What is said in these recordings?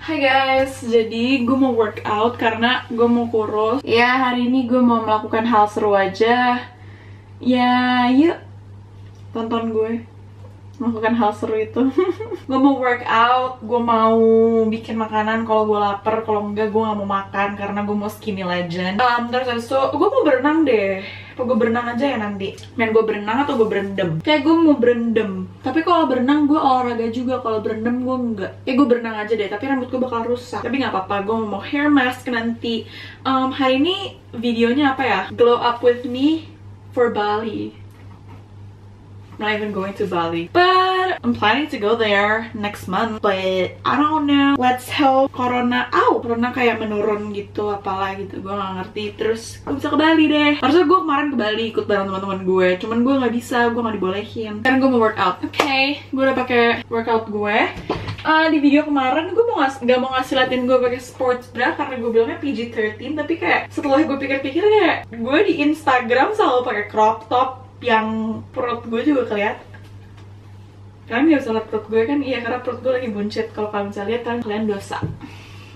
Hai guys, jadi gue mau workout karena gue mau kurus. Ya, hari ini gue mau melakukan hal seru aja. Ya, yuk tonton gue melakukan hal seru itu. Gue mau workout, gue mau bikin makanan kalau gue lapar, kalau enggak gue gak mau makan karena gue mau skinny legend. Terus habis itu gue mau berenang deh. Apa gue berenang aja ya nanti? Main gue berenang atau gue berendam? Kayak gue mau berendam. Tapi kalau berenang gue olahraga juga, kalau berendam gue enggak. Kayak gue berenang aja deh, tapi rambut gue bakal rusak. Tapi nggak apa-apa, gue mau hair mask nanti. Hari ini videonya apa ya? Glow up with me for Bali. Not even going to Bali, but I'm planning to go there next month, but I don't know. Let's hope corona kayak menurun gitu, apalah gitu, gue gak ngerti. Terus gue bisa ke Bali deh. Harusnya gue kemarin ke Bali ikut bareng teman-teman gue, cuman gue nggak bisa, gue nggak dibolehin karena gue mau workout. Oke, gue udah pakai workout gue. Di video kemarin gue nggak mau ngasih liatin gue pakai sports bra karena gue bilangnya PG-13, tapi kayak setelah gue pikir-pikir kayak gue di Instagram selalu pakai crop top yang perut gue juga kelihatan. Kalian gak bisa lihat perut gue kan? Iya, karena perut gue lagi buncit. Kalau kalian bisa lihat, kalian dosa.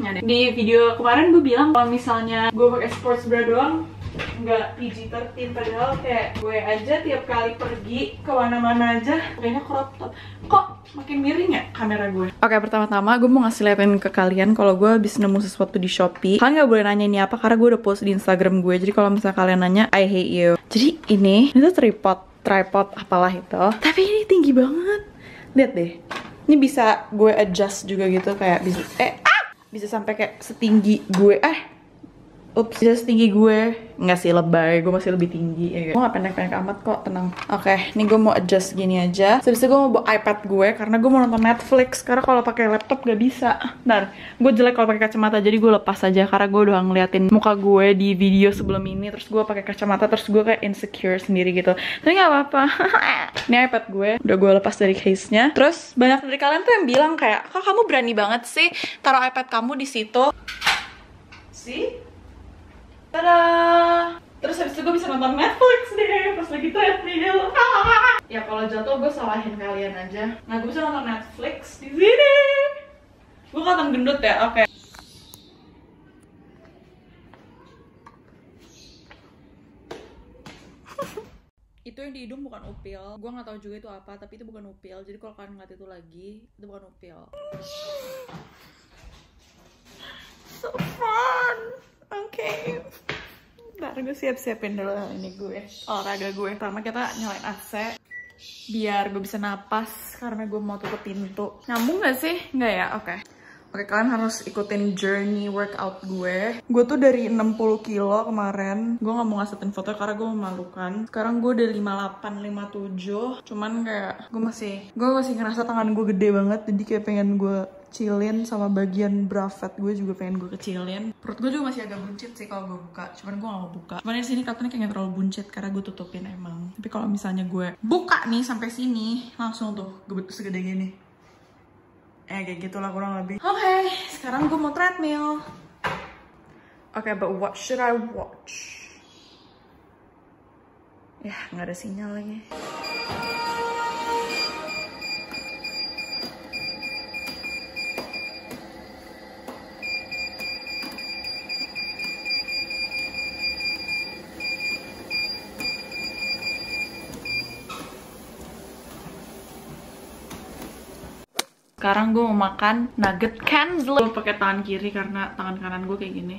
Di video kemarin gue bilang kalau misalnya gue pakai sports bra doang nggak PG-13, padahal kayak gue aja tiap kali pergi kemana-mana aja kayaknya crop top. Kok makin miring ya kamera gue? Oke, pertama-tama gue mau ngasih liatin ke kalian kalau gue habis nemu sesuatu di Shopee. Kalian nggak boleh nanya ini apa karena gue udah post di Instagram gue. Jadi kalau misalnya kalian nanya, I hate you. Jadi ini tuh tripod apalah itu. Tapi ini tinggi banget. Lihat deh. Ini bisa gue adjust juga gitu, kayak bisa sampai kayak setinggi gue. Ups, bisa setinggi gue. Nggak sih, lebay, gue masih lebih tinggi ya. Gue gak pendek-pendek amat kok, tenang. Oke, ini gue mau adjust gini aja. Habis itu gue mau bawa iPad gue karena gue mau nonton Netflix. Karena kalau pakai laptop gak bisa. Bentar, gue jelek kalau pakai kacamata, jadi gue lepas aja karena gue udah ngeliatin muka gue di video sebelum ini. Terus gue pakai kacamata, terus gue kayak insecure sendiri gitu. Tapi nggak apa-apa. Ini iPad gue udah gue lepas dari case-nya. Terus banyak dari kalian tuh yang bilang kayak, kok kamu berani banget sih taruh iPad kamu di situ? Sih? Tada! Terus habis itu gue bisa nonton Netflix deh pas lagi treadmill. Ya kalau jatuh gue salahin kalian aja. Nah, gue bisa nonton Netflix di sini. Gue kelihatan gendut ya, oke. Itu yang di hidung bukan upil. Gue nggak tahu juga itu apa, tapi itu bukan upil. Jadi kalau kalian ngeliat itu lagi, itu bukan upil. So fun. Oke, ntar gue siap-siapin dulu ini gue, olahraga gue. Pertama kita nyalain AC biar gue bisa napas karena gue mau tutup pintu. Nyambung gak sih? Nggak ya? Oke, kalian harus ikutin journey workout gue. Gue tuh dari 60 kilo kemarin. Gue gak mau ngasihin foto karena gue memalukan. Sekarang gue udah 58, 57. Cuman kayak gue masih ngerasa tangan gue gede banget. Jadi kayak pengen gue kecilin, sama bagian bra fat gue juga pengen gue kecilin. Perut gue juga masih agak buncit sih kalau gue buka. Cuman gue gak mau buka. Cuman di sini katanya kayak gak terlalu buncit karena gue tutupin emang. Tapi kalau misalnya gue buka nih sampai sini, langsung tuh segede gini. Kayak gitulah kurang lebih. Oke, sekarang gue mau treadmill. Oke, but what should I watch? Ya, nggak ada sinyal lagi. Sekarang gue mau makan nugget Kenzo. Gue pakai tangan kiri karena tangan kanan gue kayak gini.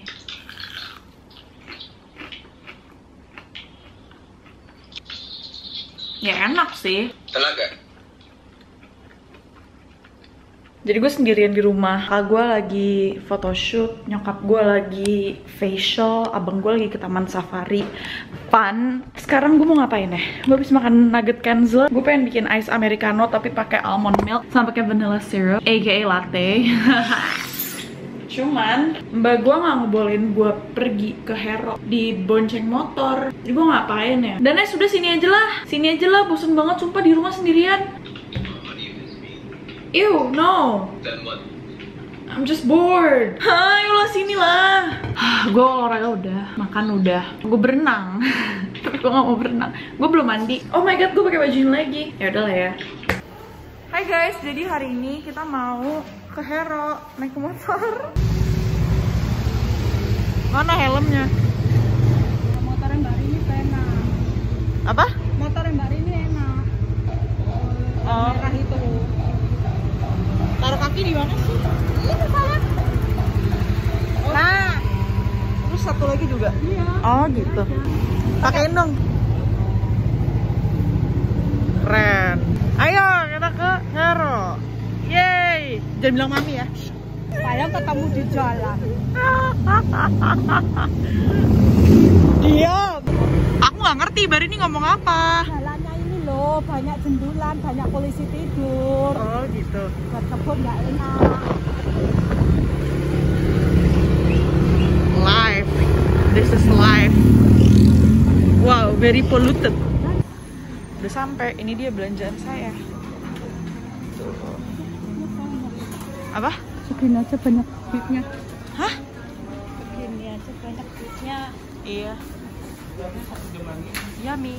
Ya enak sih. Tenaga. Jadi gue sendirian di rumah. Kakak gue lagi photoshoot, nyokap gue lagi facial, abang gue lagi ke taman safari. Fun. Sekarang gue mau ngapain ya? Gue habis makan nugget Kenzo. Gue pengen bikin ice americano tapi pakai almond milk sama pakai vanilla syrup, aka latte. Cuman mbak gue nggak ngebolehin gue pergi ke Hero, di bonceng motor. Jadi gue ngapain ya? Dan sudah sini aja lah, bosen banget sumpah di rumah sendirian. Ew, no. Then what? I'm just bored. Ayolah sini lah. Gue olahraga udah, makan udah, gue berenang. Tapi gue gak mau berenang. Gue belum mandi. Oh my god, gue pakai baju ini lagi. Ya udahlah ya. Hai guys, jadi hari ini kita mau ke Hero naik motor. Mana helmnya? Motor yang baru ini enak. Apa? Motor yang baru ini enak. Oh, Merah itu. taruh kaki di mana sih? Ini salah. Nah, terus satu lagi juga. Iya. Oh gitu. Pakein dong. Keren. Ayo kita ke Hero. Yeay. Jangan bilang mami ya. Saya ketemu di jalan. Diam. Aku nggak ngerti Bar ini ngomong apa. Jalannya ini loh, banyak jendulan, banyak polisi tidur. Oh gitu. Buat kebun nggak enak. Live. This is live. Wow, very polluted. Udah sampai. Ini dia belanjaan saya. Tuh. Apa? Segini aja banyak duitnya. Hah? Segini aja banyak duitnya. Iya. Yummy.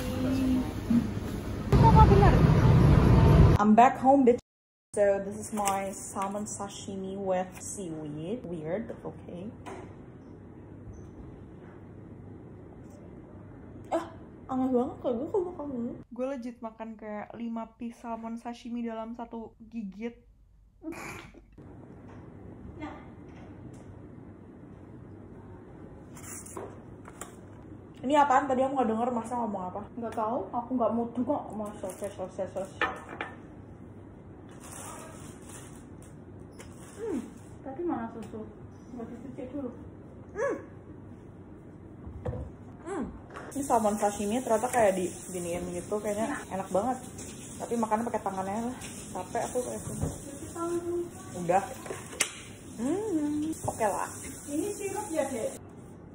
Apa benar? I'm back home, bitch. So this is my salmon sashimi with seaweed. Weird, but okay. Aneh banget kalau gue kalau makan dulu. Gue legit makan kayak 5 piece salmon sashimi dalam satu gigit. Ini apaan? Tadi aku nggak denger Masa ngomong apa? Nggak tahu, aku nggak mau juga masuk sos. Tadi mana susu? Nggak dicuci dulu. Ini salmon sashimi ternyata kayak diginiin gitu, kayaknya enak banget. Tapi makannya pakai tangannya lah. Capek aku kayak gitu. Udah. Oke lah. Ini sirup ya, Dek?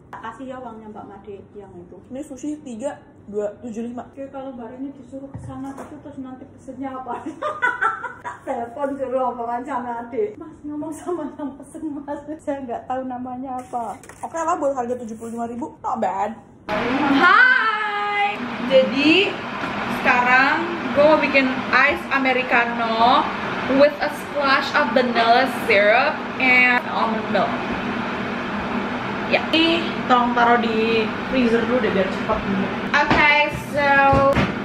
Kasih ya uangnya Mbak Made yang itu. Ini sushi 3,275. Oke, kalau Mbak ini disuruh ke sana itu terus nanti pesennya apa? Tak telepon suruh omongan sama adik. Mas ngomong sama yang pesen Mas, saya nggak tahu namanya apa. Oke lah, buat harga 75.000, not bad. Hai, jadi sekarang gue mau bikin ice americano with a splash of vanilla syrup and almond milk. Ya, ini tolong taruh di freezer dulu deh biar cepat dulu. Okay, so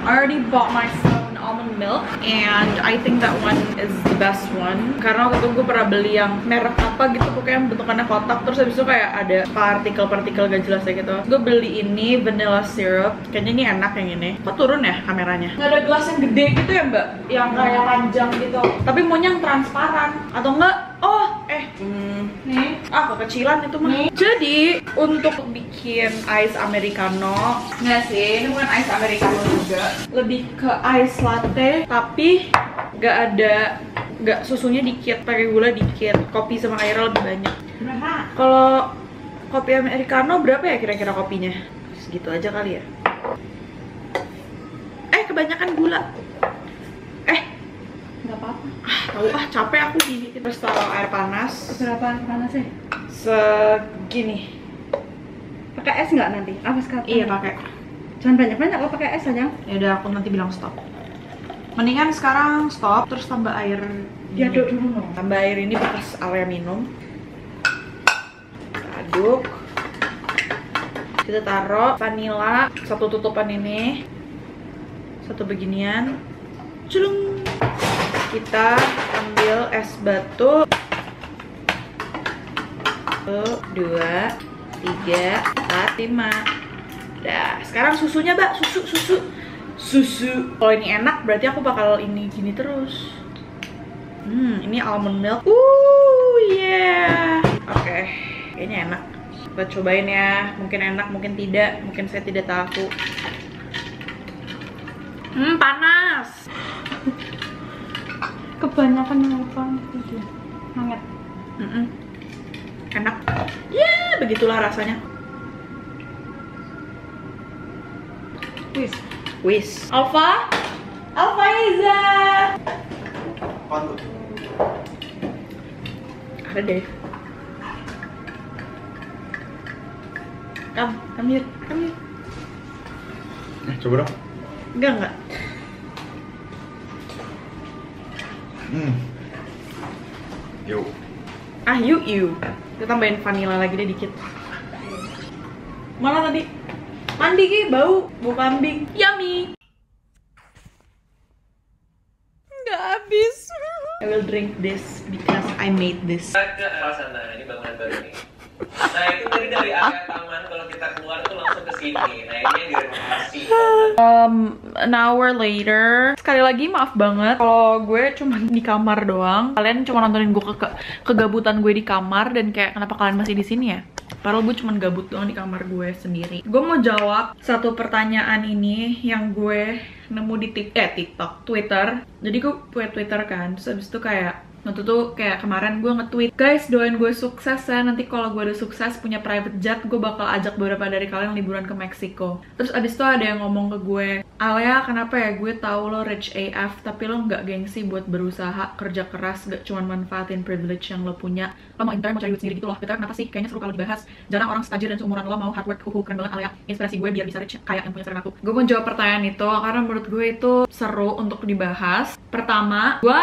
I already bought myself an almond milk and I think that one is the best one. Karena waktu itu gue pernah beli yang merek apa gitu, pokoknya yang bentukannya kotak, terus habis itu kayak ada partikel-partikel gak jelas kayak gitu. Gue beli ini vanilla syrup, kayaknya ini enak yang ini. Kok turun ya kameranya? Nggak ada gelas yang gede gitu ya mbak? Yang kayak panjang gitu. Tapi maunya yang transparan atau enggak? Oh, nih, kekecilan itu mah. Jadi untuk bikin ice americano, nggak sih, ini bukan ice americano juga, lebih ke ice latte, tapi nggak susunya dikit, pakai gula dikit, kopi sama airnya lebih banyak. Kalau kopi americano berapa ya kira-kira kopinya? Segitu aja kali ya. Kebanyakan gula. Nggak apa-apa. Tahu capek aku gini. Terus taruh air panas. Berapa panasnya? Segini. Pakai es nggak nanti? Apa sekarang? Iya pakai. Jangan banyak-banyak, kalau pakai es aja. Ya udah aku nanti bilang stop. Mendingan sekarang stop terus tambah air. Diaduk dulu. Tambah air ini bekas area minum. Aduk. Kita taruh vanila satu tutupan ini. Satu beginian. Culung. Kita ambil es batu. 1, 2, 3, 4, 5. Dah, sekarang susunya, Mbak. Susu. Kalau ini enak berarti aku bakal ini gini terus. Ini almond milk. Yeah. Oke, kayaknya enak. Kita cobain ya. Mungkin enak, mungkin tidak. Mungkin saya tidak tahu. Panas. Kebanyakan apa? Itu hangat. Enak. Ya, begitulah rasanya. Wis. Alfa Iza. Ada deh. Come here. Coba dong. Enggak. Yuk. Ah, yuk. Kita tambahin vanilla lagi deh dikit. Mana tadi? Mandi Ki, bau kambing. Yummy. Nggak habis. I will drink this because I made this. Ke arah sana, ini bangunan baru nih. Nah itu tadi dari area taman, kalau kita keluar tuh langsung ke sini. Nah ini yang direnovasi. An hour later. Sekali lagi maaf banget kalau gue cuma di kamar doang. Kalian cuma nontonin gue kegabutan gue di kamar dan kayak kenapa kalian masih di sini ya? Padahal gue cuma gabut doang di kamar gue sendiri. Gue mau jawab satu pertanyaan ini yang gue nemu di TikTok, Twitter. Jadi gue punya Twitter kan, terus abis itu kayak waktu tuh kayak kemarin gue nge-tweet, guys doain gue sukses ya, nanti kalau gue udah sukses punya private jet, gue bakal ajak beberapa dari kalian liburan ke Meksiko. Terus abis itu ada yang ngomong ke gue, Alia kenapa ya, gue tahu lo rich AF tapi lo nggak gengsi buat berusaha kerja keras, gak cuma manfaatin privilege yang lo punya. Lo mau intern, mau cari duit sendiri gitu loh. Twitter kenapa sih? Kayaknya seru kalau dibahas. Jarang orang setajir dan seumuran lo mau hard work. Keren banget Alia, inspirasi gue biar bisa rich kayak yang punya saudara aku. Gue mau jawab pertanyaan itu karena menurut gue itu seru untuk dibahas. Pertama, gue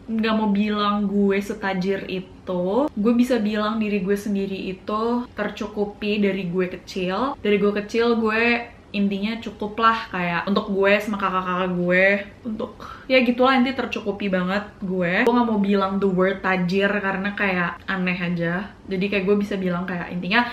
nggak mau bilang gue setajir itu. Gue bisa bilang diri gue sendiri itu tercukupi dari gue kecil. Dari gue kecil gue intinya cukup lah kayak untuk gue sama kakak-kakak gue, untuk ya gitulah, intinya tercukupi banget gue. Gue nggak mau bilang the word tajir karena kayak aneh aja. Jadi kayak gue bisa bilang kayak intinya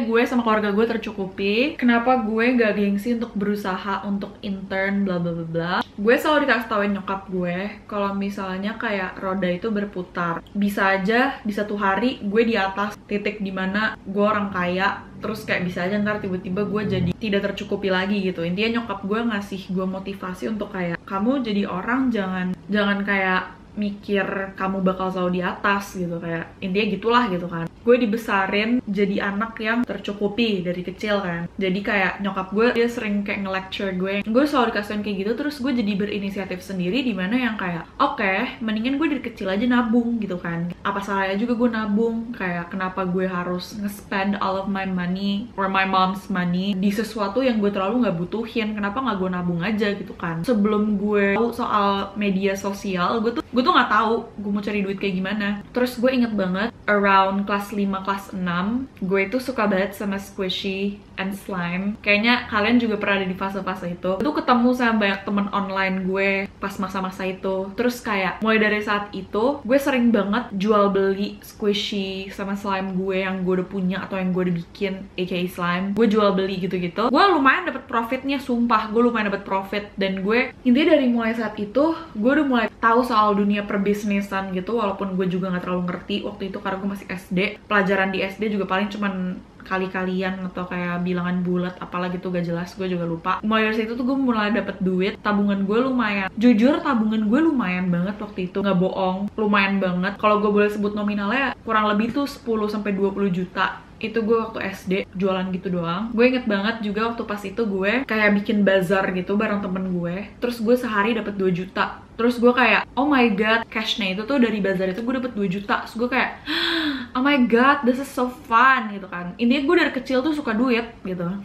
gue sama keluarga gue tercukupi. Kenapa gue nggak gengsi untuk berusaha untuk intern bla bla bla bla. Gue selalu dikasih tauin nyokap gue kalau misalnya kayak roda itu berputar. Bisa aja di satu hari gue di atas titik dimana gue orang kaya, terus kayak bisa aja ntar tiba-tiba gue jadi tidak tercukupi lagi gitu. Intinya nyokap gue ngasih gue motivasi untuk kayak kamu jadi orang jangan kayak mikir kamu bakal selalu di atas gitu, kayak intinya gitulah gitu kan. Gue dibesarin jadi anak yang tercukupi dari kecil kan, jadi kayak nyokap gue dia sering kayak nge-lecture gue selalu dikasihin kayak gitu. Terus gue jadi berinisiatif sendiri dimana yang kayak oke, mendingan gue dari kecil aja nabung gitu kan. Apa salahnya juga gue nabung, kayak kenapa gue harus nge-spend all of my money or my mom's money di sesuatu yang gue terlalu nggak butuhin. Kenapa nggak gue nabung aja gitu kan. Sebelum gue tahu soal media sosial, gue tuh nggak tahu gue mau cari duit kayak gimana. Terus gue inget banget around kelas 5, kelas 6 gue itu suka banget sama squishy and slime. Kayaknya kalian juga pernah ada di fase-fase itu. Itu ketemu sama banyak temen online gue pas masa-masa itu. Terus kayak mulai dari saat itu gue sering banget jual beli squishy sama slime gue yang gue udah punya atau yang gue udah bikin, aka slime. Gue jual beli gitu-gitu. Gue lumayan dapet profitnya, sumpah gue lumayan dapet profit. Dan gue intinya dari mulai saat itu gue udah mulai tahu soal dunia perbisnisan gitu, walaupun gue juga nggak terlalu ngerti waktu itu karena gue masih SD. Pelajaran di SD juga paling cuman kali-kalian atau kayak bilangan bulat apalah gitu, gak jelas, gue juga lupa. Mulai dari situ tuh gue mulai dapet duit. Tabungan gue lumayan, jujur tabungan gue lumayan banget waktu itu, nggak bohong, lumayan banget. Kalau gue boleh sebut nominalnya kurang lebih tuh 10-20 juta. Itu gue waktu SD jualan gitu doang. Gue inget banget juga waktu pas itu gue kayak bikin bazar gitu bareng temen gue. Terus gue sehari dapet 2 juta. Terus gue kayak oh my god, cashnya itu tuh dari bazar itu gue dapet 2 juta. Terus gue kayak oh my god, this is so fun gitu kan. Intinya gue dari kecil tuh suka duit gitu.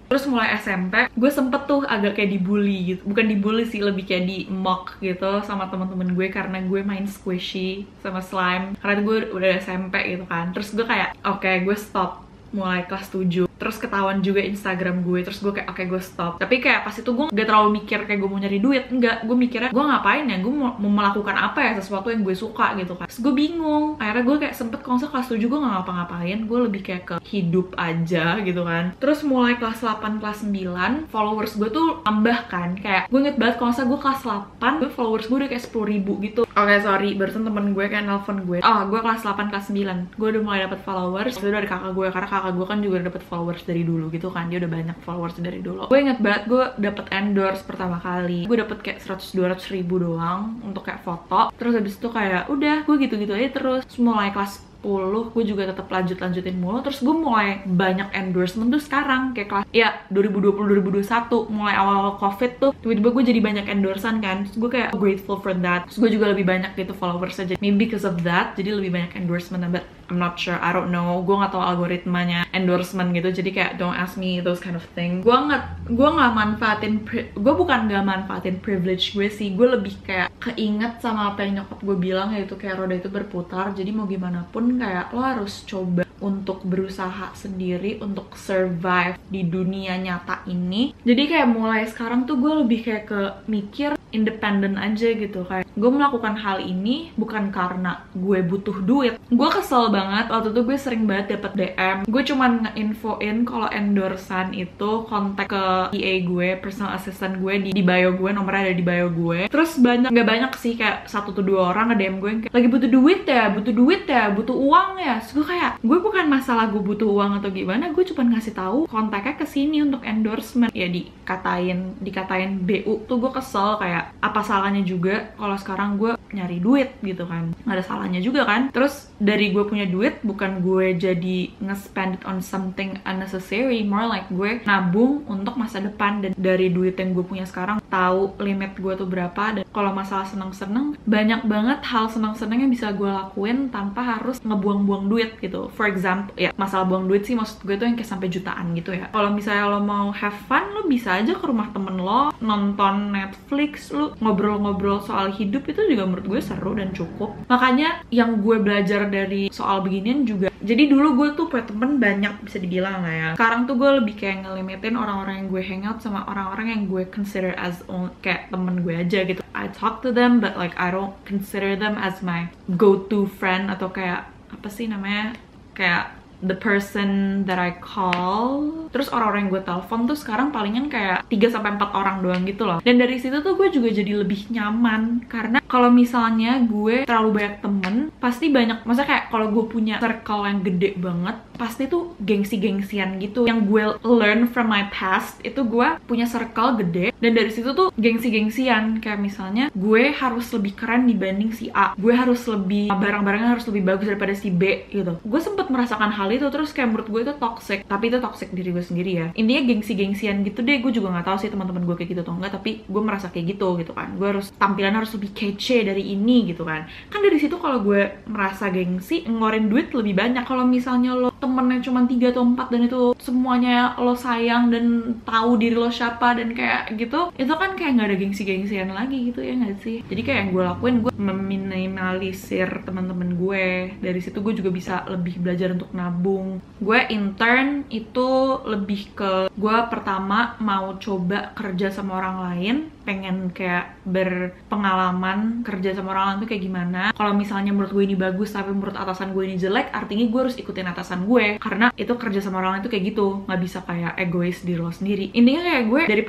Terus mulai SMP, gue sempet tuh agak kayak dibully gitu. Bukan dibully sih, lebih kayak di mock gitu sama teman-teman gue karena gue main squishy sama slime. Karena gue udah SMP gitu kan. Terus gue kayak oke, gue stop mulai kelas 7. Terus ketahuan juga Instagram gue. Terus gue kayak oke, gue stop. Tapi kayak pas itu gue gak terlalu mikir kayak gue mau nyari duit. Enggak, gue mikirnya gue ngapain ya, gue mau melakukan apa ya, sesuatu yang gue suka gitu kan. Terus gue bingung. Akhirnya gue kayak sempet kalau kelas 7 gue gak ngapa-ngapain. Gue lebih kayak ke hidup aja gitu kan. Terus mulai kelas 8, kelas 9 followers gue tuh tambah kan. Kayak gue inget banget kalau gue kelas 8 gue followers gue udah kayak 10.000 gitu. Oke, sorry, barusan temen gue kayak nelfon gue. Oh, gue kelas 8, kelas 9 gue udah mulai dapet followers. Itu dari kakak gue, karena kakak gue kan juga dapet followers dari dulu gitu kan. Dia udah banyak followers dari dulu. Gue inget banget gue dapet endorse pertama kali. Gue dapet kayak 100-200 ribu doang untuk kayak foto. Terus habis itu kayak udah gue gitu-gitu aja terus. Mulai kelas gue juga tetap lanjutin mulu. Terus gue mulai banyak endorsement tuh sekarang, kayak kelas ya 2020-2021 mulai awal covid tuh tiba-tiba gue jadi banyak endorsean kan. Terus gue kayak grateful for that. Terus gue juga lebih banyak gitu followers aja, maybe because of that jadi lebih banyak endorsement. But I'm not sure, I don't know, gue gak tahu algoritmanya endorsement gitu, jadi kayak don't ask me those kind of thing. Gue nggak manfaatin, gue bukan gak manfaatin privilege gue sih, gue lebih kayak keinget sama apa yang nyokap gue bilang, yaitu kayak roda itu berputar. Jadi mau gimana pun kayak lo harus coba untuk berusaha sendiri untuk survive di dunia nyata ini. Jadi kayak mulai sekarang tuh gue lebih kayak ke mikir independen aja gitu. Kayak gue melakukan hal ini bukan karena gue butuh duit. Gue kesel banget waktu itu gue sering banget dapet DM, gue cuman nge-infoin kalau endorsean itu kontak ke PA gue, personal assistant gue, di bio gue, nomornya ada di bio gue. Terus nggak banyak sih, kayak 1 atau 2 orang nge-DM gue yang kayak, lagi butuh duit ya, butuh uang ya. Terus gue kayak, gue bukan masalah gue butuh uang atau gimana, gue cuma ngasih tahu kontaknya ke sini untuk endorsement. Ya dikatain BU tuh gue kesel, kayak apa salahnya juga kalau sekarang gue nyari duit gitu kan, nggak ada salahnya juga kan. Terus dari gue punya duit, bukan gue jadi nge-spend it on something unnecessary, more like gue nabung untuk masa depan. Dan dari duit yang gue punya sekarang, tahu limit gue tuh berapa. Dan kalau masalah seneng-seneng, banyak banget hal seneng-seneng yang bisa gue lakuin tanpa harus ngebuang-buang duit gitu. For example, ya masalah buang duit sih maksud gue tuh yang kayak sampai jutaan gitu ya. Kalau misalnya lo mau have fun, lo bisa aja ke rumah temen lo, nonton Netflix, lo ngobrol-ngobrol soal hidup, itu juga menurut gue seru dan cukup. Makanya yang gue belajar dari soal beginian juga, jadi dulu gue tuh punya temen banyak, bisa dibilang lah ya. Sekarang tuh gue lebih kayak ngelimitin orang-orang yang gue hangout sama orang-orang yang gue consider as kayak temen gue aja gitu. I talk to them but like I don't consider them as my go-to friend, atau kayak apa sih namanya, kayak the person that I call. Terus orang-orang yang gue telepon tuh sekarang palingan kayak 3-4 orang doang gitu loh. Dan dari situ tuh gue juga jadi lebih nyaman, karena kalau misalnya gue terlalu banyak temen, pasti banyak, maksudnya kayak kalau gue punya circle yang gede banget, pasti tuh gengsi-gengsian gitu. Yang gue learn from my past itu, gue punya circle gede, dan dari situ tuh gengsi-gengsian. Kayak misalnya gue harus lebih keren dibanding si A, gue harus lebih, barang-barangnya harus lebih bagus daripada si B gitu. Gue sempet merasakan hal itu, terus kayak menurut gue itu toxic. Tapi itu toxic diri gue sendiri ya. Intinya gengsi-gengsian gitu deh. Gue juga nggak tahu sih teman-teman gue kayak gitu atau enggak, tapi gue merasa kayak gitu kan. Gue harus tampilan harus lebih kece dari ini gitu kan. Kan dari situ kalau gue merasa gengsi, ngeluarin duit lebih banyak. Kalau misalnya lo temennya cuma 3 atau 4 dan itu semuanya lo sayang dan tahu diri lo siapa dan kayak gitu, itu kan kayak nggak ada gengsi-gengsian lagi gitu ya nggak sih. Jadi kayak yang gue lakuin, gue meminimalisir teman-teman gue. Dari situ gue juga bisa lebih belajar untuk nabung. Gue intern itu lebih ke, gue pertama mau coba kerja sama orang lain, pengen kayak berpengalaman kerja sama orang lain tuh kayak gimana. Kalau misalnya menurut gue ini bagus tapi menurut atasan gue ini jelek, artinya gue harus ikutin atasan gue, karena itu kerja sama orang lain tuh kayak gitu, nggak bisa kayak egois diri lo sendiri. Intinya kayak gue dari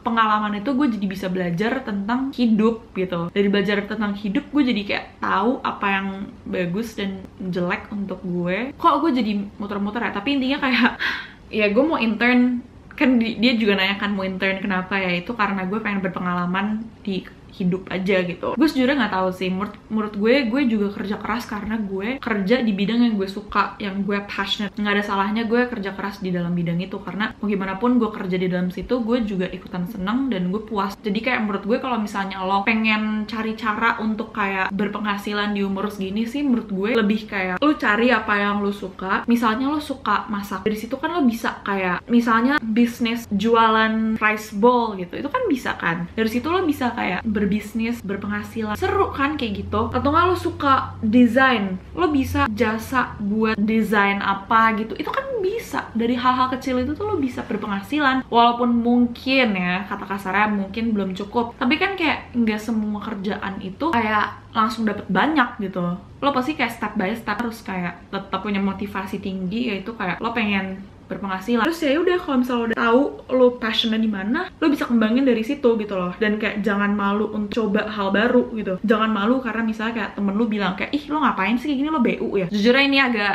pengalaman itu gue jadi bisa belajar tentang hidup gitu. Dari belajar tentang hidup, gue jadi kayak tahu apa yang bagus dan jelek untuk gue. Kok gue jadi muter-muter ya, tapi intinya kayak ya gue mau intern kan, dia juga nanya kan mau intern kenapa, ya itu karena gue pengen berpengalaman di hidup aja gitu. Gue sejujurnya nggak tahu sih, menurut gue juga kerja keras karena gue kerja di bidang yang gue suka, yang gue passionate. Nggak ada salahnya gue kerja keras di dalam bidang itu, karena mau gimana pun gue kerja di dalam situ, gue juga ikutan seneng dan gue puas. Jadi kayak menurut gue kalau misalnya lo pengen cari cara untuk kayak berpenghasilan di umur segini sih, menurut gue lebih kayak lo cari apa yang lo suka. Misalnya lo suka masak, dari situ kan lo bisa kayak misalnya bisnis jualan rice bowl gitu, itu kan bisa kan. Dari situ lo bisa kayak berbisnis, berpenghasilan, seru kan kayak gitu. Atau nggak lo suka desain, lo bisa jasa buat desain apa gitu, itu kan bisa. Dari hal-hal kecil itu tuh lo bisa berpenghasilan, walaupun mungkin ya kata kasarnya mungkin belum cukup, tapi kan kayak nggak semua kerjaan itu kayak langsung dapet banyak gitu. Lo pasti kayak step by step harus kayak tetap punya motivasi tinggi, yaitu kayak lo pengen berpenghasilan. Terus ya udah, kalau misalnya lo udah tahu lo passionnya di mana, lo bisa kembangin dari situ gitu loh. Dan kayak jangan malu untuk coba hal baru gitu. Jangan malu karena misalnya kayak temen lo bilang kayak, ih lo ngapain sih kayak gini, lo BU ya. Jujurnya ini agak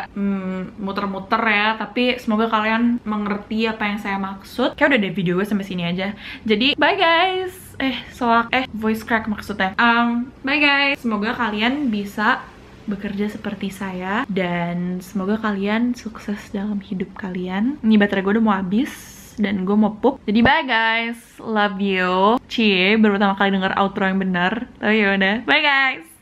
muter-muter ya, tapi semoga kalian mengerti apa yang saya maksud. Kayak udah deh video gue sampai sini aja. Jadi bye guys. Voice crack maksudnya. Bye guys. Semoga kalian bisa bekerja seperti saya. Dan semoga kalian sukses dalam hidup kalian. Ini baterai gue udah mau habis dan gue mau pup. Jadi bye guys, love you. Cie, baru pertama kali denger outro yang benar. Tapi yaudah, bye guys.